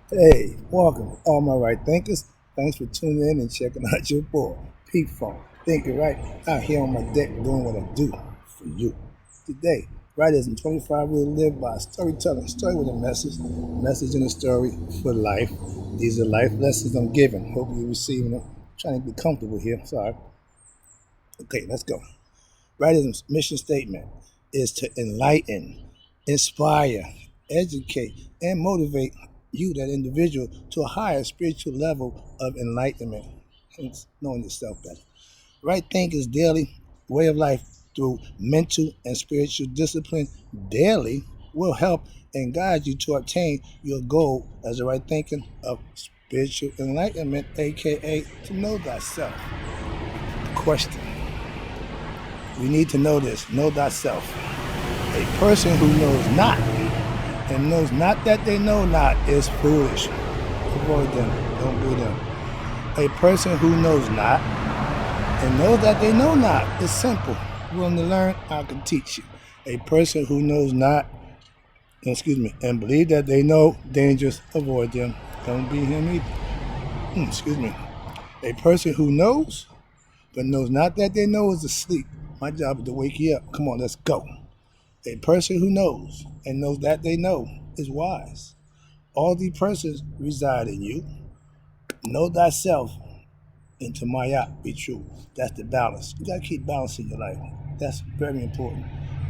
Hey, welcome, all my right thinkers. Thanks for tuning in and checking out your boy, Peep Phone. Thinking right out here on my deck doing what I do for you. Today, writers in 25 will live by storytelling, story with a message in a story for life. These are life lessons I'm giving. Hope you're receiving them. Trying to be comfortable here. Sorry. Okay, let's go. Writer's mission statement is to enlighten, inspire, educate, and motivate you, that individual, to a higher spiritual level of enlightenment, hence knowing yourself better. Right thinking's daily way of life through mental and spiritual discipline daily will help and guide you to obtain your goal as a right thinking of spiritual enlightenment, aka to know thyself. Question. We need to know this. Know thyself. A person who knows not and knows not that they know not is foolish. Avoid them. Don't do them. A person who knows not and knows that they know not is simple. Willing to learn, I can teach you. A person who knows not, and believe that they know dangerous, avoid them. Don't be him either. Excuse me. A person who knows but knows not that they know is asleep. My job is to wake you up. Come on, let's go. A person who knows and knows that they know is wise. All these persons reside in you. Know thyself, and to Maya be true. That's the balance. You gotta keep balance in your life. That's very important.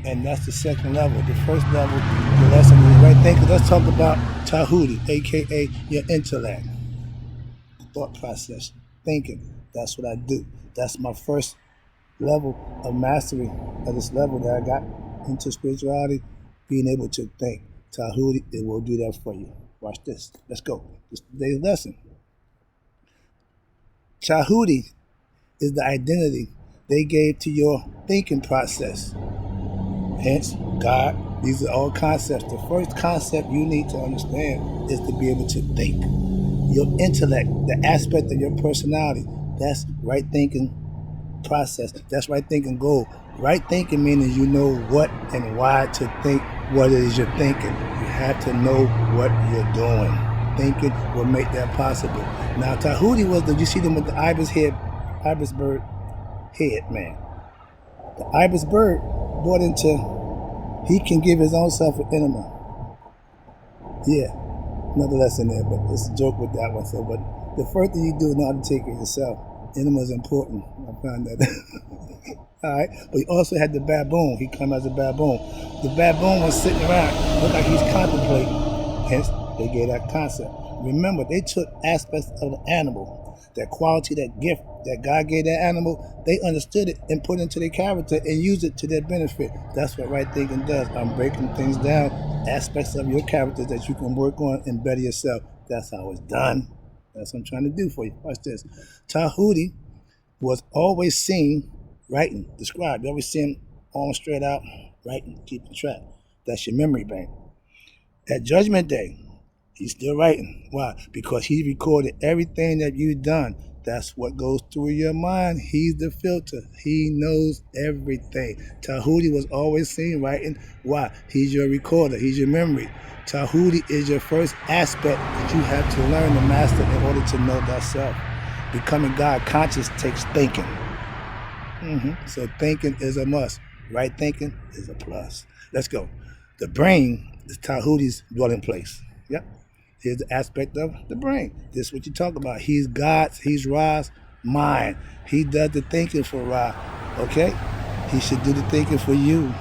And that's the second level. The first level, the lesson is right thinking. Let's talk about Djehuti, aka your intellect, thought process, thinking. That's what I do. That's my first level of mastery of this level that I got into spirituality, being able to think. Djehuti, it will do that for you. Watch this. Let's go. This is today's lesson. Djehuti is the identity they gave to your thinking process. Hence, God, these are all concepts. The first concept you need to understand is to be able to think. Your intellect, the aspect of your personality, that's right thinking process. That's right thinking goal. Right thinking meaning you know what and why to think what it is you're thinking. You have to know what you're doing. Thinking will make that possible. Now, Djehuti was you see them with the ibis bird head, man. The ibis bird brought into, he can give his own self an enema. Yeah, another lesson there, but it's a joke with that one. So, but the first thing you do is know how to take care of yourself. Enema is important. I found that. All right, but he also had the baboon. He come as a baboon. The baboon was sitting around, looked like he's contemplating. Hence, they gave that concept. Remember, they took aspects of the animal, that quality, that gift that God gave that animal. They understood it and put it into their character and used it to their benefit. That's what right thinking does. I'm breaking things down, aspects of your character that you can work on and better yourself. That's how it's done. That's what I'm trying to do for you. Watch this. Djehuti was always seen writing, described. You always see him on straight out, writing, keeping track. That's your memory bank. At Judgment Day, he's still writing. Why? Because he recorded everything that you've done. That's what goes through your mind. He's the filter. He knows everything. Djehuti was always seen writing. Why? He's your recorder. He's your memory. Djehuti is your first aspect that you have to learn to master in order to know thyself. Becoming God conscious takes thinking. So thinking is a must. Right thinking is a plus. Let's go. The brain is Djehuti's dwelling place. Yep. Here's the aspect of the brain. This is what you talk about. He's God's, he's Ra's mind. He does the thinking for Ra. Okay? He should do the thinking for you.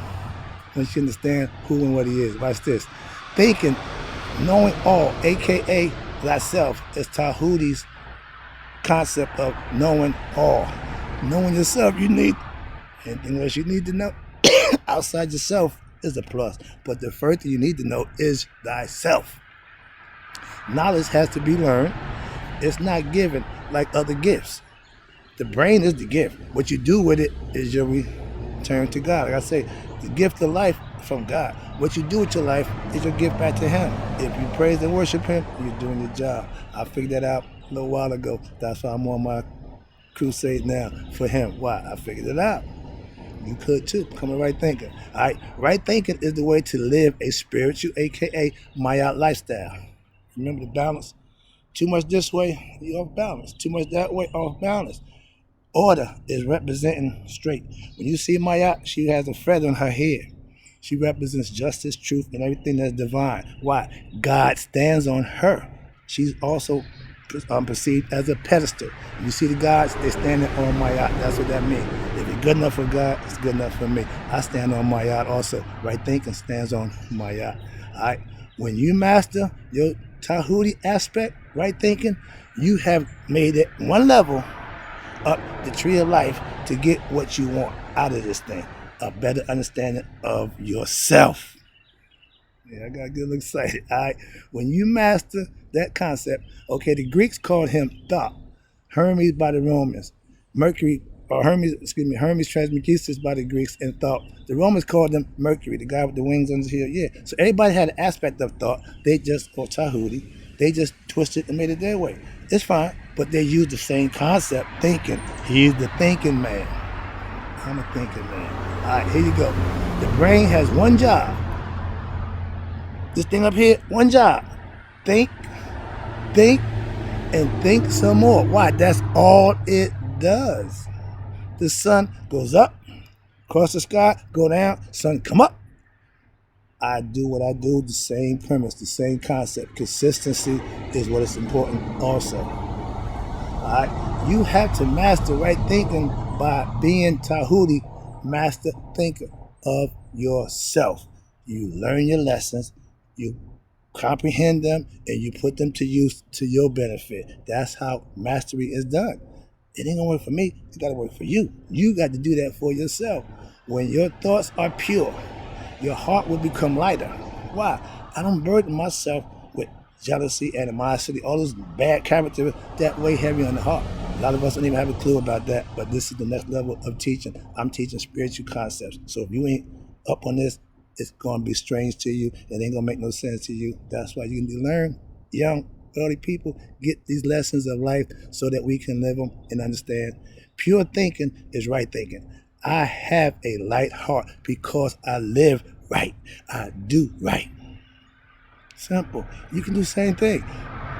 Once you understand who and what he is. Watch this. Thinking, knowing all, aka thyself, is Djehuti's concept of knowing all. Knowing yourself, you need anything else you need to know outside yourself is a plus. But the first thing you need to know is thyself. Knowledge has to be learned. It's not given like other gifts. The brain is the gift. What you do with it is your return to God. Like I say, the gift of life from God. What you do with your life is your gift back to Him. If you praise and worship Him, you're doing your job. I figured that out a little while ago. That's why I'm on my crusade now for Him. Why? I figured it out. You could too. Become a right thinker. All right. Right thinking is the way to live a spiritual, aka Maya lifestyle. Remember the balance? Too much this way, you're off balance. Too much that way, off balance. Order is representing straight. When you see Maya, she has a feather on her head. She represents justice, truth, and everything that's divine. Why? God stands on her. She's also perceived as a pedestal. You see the gods, they standing on Maya. That's what that means. If it's good enough for God, it's good enough for me. I stand on Maya also. Right thinking stands on Maya. All right. When you master your Djehuti aspect, right thinking, you have made it one level up the tree of life to get what you want out of this thing. A better understanding of yourself. Yeah, I got to get excited. All right. When you master that concept, okay, the Greeks called him Thought, Hermes by the Romans, Hermes Trismegistus by the Greeks, and Thought. The Romans called him Mercury, the guy with the wings on his heel. Yeah. So everybody had an aspect of thought. They just, or Djehuti, they just twisted and made it their way. It's fine, but they used the same concept, thinking. He's the thinking man. I'm a thinking man. All right, here you go. The brain has one job. This thing up here, one job. Think, think, and think some more. Why? That's all it does. The sun goes up, across the sky, go down, sun come up. I do what I do, the same premise, the same concept. Consistency is what is important also. All right? You have to master right thinking by being Djehuti, master thinker of yourself. You learn your lessons, you comprehend them, and you put them to use to your benefit. That's how mastery is done. It ain't gonna work for me, it gotta work for you. You got to do that for yourself. When your thoughts are pure, your heart will become lighter. Why? I don't burden myself with jealousy, animosity, all those bad characters that weigh heavy on the heart. A lot of us don't even have a clue about that, but this is the next level of teaching. I'm teaching spiritual concepts. So if you ain't up on this, it's going to be strange to you. It ain't going to make no sense to you. That's why you need to learn, young, early people, get these lessons of life so that we can live them and understand. Pure thinking is right thinking. I have a light heart because I live right. I do right. Simple. You can do the same thing.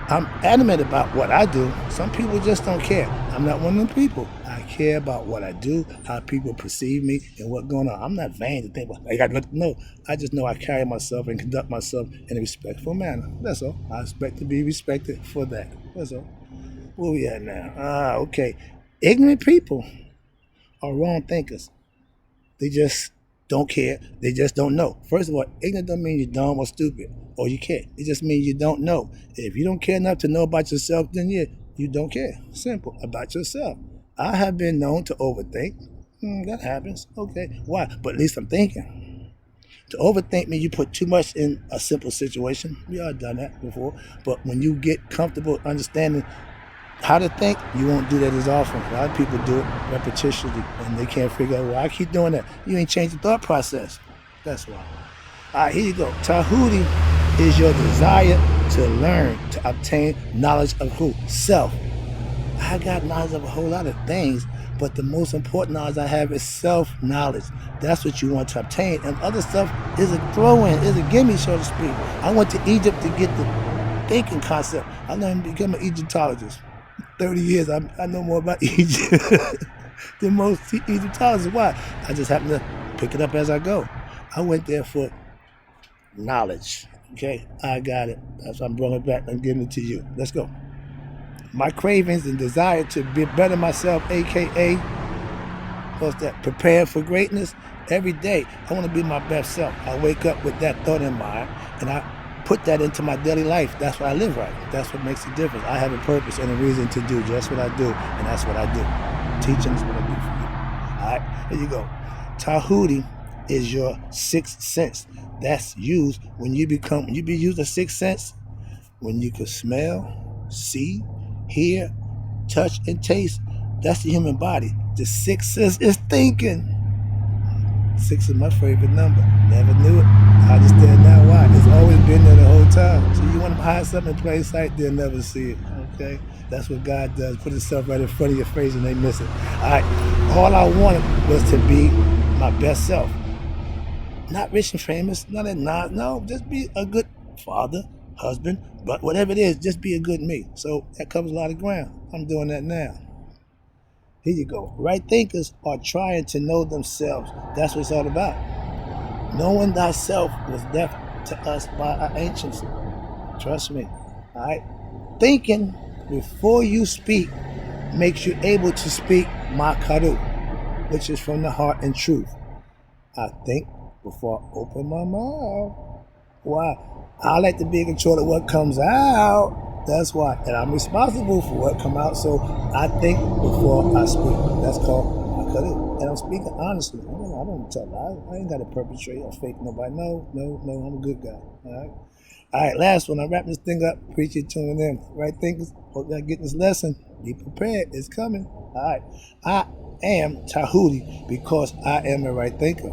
I'm adamant about what I do. Some people just don't care. I'm not one of them people. I care about what I do, how people perceive me, and what's going on. I'm not vain to think, well, I got nothing to know. I just know I carry myself and conduct myself in a respectful manner. That's all. I expect to be respected for that. That's all. Where we at now? Okay. Ignorant people are wrong thinkers. They just don't care. They just don't know. First of all, ignorant don't mean you're dumb or stupid or you can't. It just means you don't know. If you don't care enough to know about yourself, then you don't care. Simple. About yourself. I have been known to overthink. That happens. Okay. Why? But at least I'm thinking. To overthink means you put too much in a simple situation. We all done that before. But when you get comfortable understanding how to think, you won't do that as often. A lot of people do it repetitionally and they can't figure out why I keep doing that. You ain't changed the thought process. That's why. All right, here you go. Djehuti is your desire to learn, to obtain knowledge of who? Self. I got knowledge of a whole lot of things, but the most important knowledge I have is self-knowledge. That's what you want to obtain. And other stuff is a throw-in, is a gimme, so to speak. I went to Egypt to get the thinking concept. I learned to become an Egyptologist. 30 years, I know more about Egypt than most Egyptologists. Why? I just happen to pick it up as I go. I went there for knowledge. Okay, I got it. That's why I'm bringing it back and giving it to you. Let's go. My cravings and desire to be better myself, aka what's that? Prepare for greatness. Every day, I want to be my best self. I wake up with that thought in mind, and I put that into my daily life. That's why I live right. That's what makes a difference. I have a purpose and a reason to do just what I do, and that's what I do. Teaching is what I do for you. All right, here you go. Djehuti is your sixth sense. That's used when you use the sixth sense, when you can smell, see, hear, touch, and taste. That's the human body. The sixth sense is thinking. 6 is my favorite number. Never knew it. I understand now why. It's always been there the whole time. So you want to hide something in plain sight, they'll never see it. Okay? That's what God does. Put himself right in front of your face and they miss it. Alright. All I wanted was to be my best self. Not rich and famous, not no, just be a good father, husband, but whatever it is, just be a good me. So that covers a lot of ground. I'm doing that now. Here you go. Right thinkers are trying to know themselves. That's what it's all about. Knowing thyself was left to us by our ancients. Trust me. All right. Thinking before you speak makes you able to speak makaru, which is from the heart and truth. I think before I open my mouth. Why? I like to be in control of what comes out. That's why. And I'm responsible for what comes out. So I think before I speak. That's called makaru. And I'm speaking honestly. I don't tell lies. I ain't got to perpetrate or fake nobody. No, I'm a good guy. All right, last one. I wrap this thing up. Appreciate you tuning in. Right thinkers, hope y'all get this lesson. Be prepared. It's coming. All right. I am Djehuti because I am a right thinker.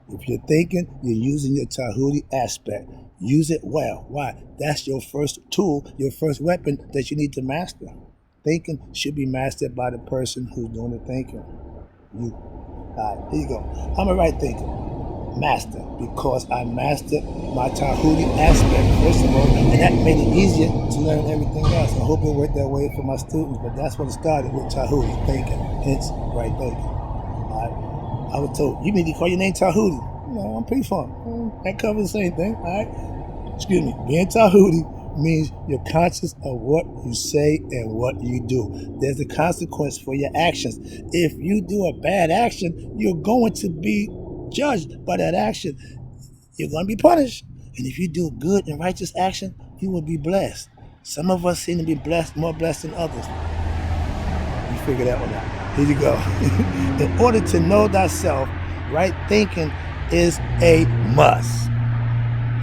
If you're thinking, you're using your Djehuti aspect. Use it well. Why? That's your first tool, your first weapon that you need to master. Thinking should be mastered by the person who's doing the thinking. You. All right, here you go. I'm a right thinker. Master, because I mastered my Djehuti aspect, first of all, and that made it easier to learn everything else. I hope it worked that way for my students, but that's what it started with Djehuti, thinking, hence right thinking. All right? I was told, you need to call your name Djehuti. No, I'm pretty fun. That covers the same thing, all right? Excuse me, being Djehuti means you're conscious of what you say and what you do. There's a consequence for your actions. If you do a bad action, you're going to be judged by that action. You're going to be punished. And if you do good and righteous action, you will be blessed. Some of us seem to be blessed, more blessed than others. You figure that one out. Here you go. In order to know thyself, right thinking is a must.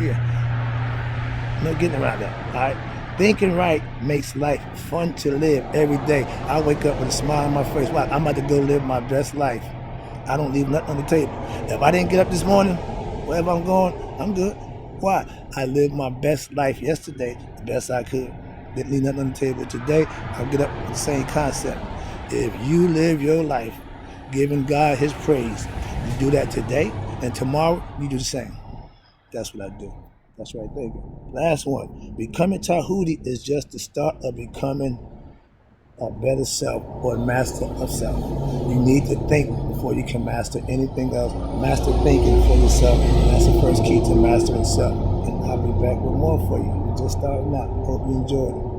Yeah. No getting around that. All right. Thinking right makes life fun to live every day. I wake up with a smile on my face. Wow, I'm about to go live my best life. I don't leave nothing on the table. If I didn't get up this morning, wherever I'm going, I'm good. Why? I lived my best life yesterday, the best I could. Didn't leave nothing on the table. Today, I'll get up with the same concept. If you live your life giving God his praise, you do that today, and tomorrow, you do the same. That's what I do. That's right there. Last one. Becoming Djehuti is just the start of becoming a better self or master of self. You need to think before you can master anything else. Master thinking for yourself. That's the first key to mastering self. And I'll be back with more for you. We're just starting out. Hope you enjoyed it.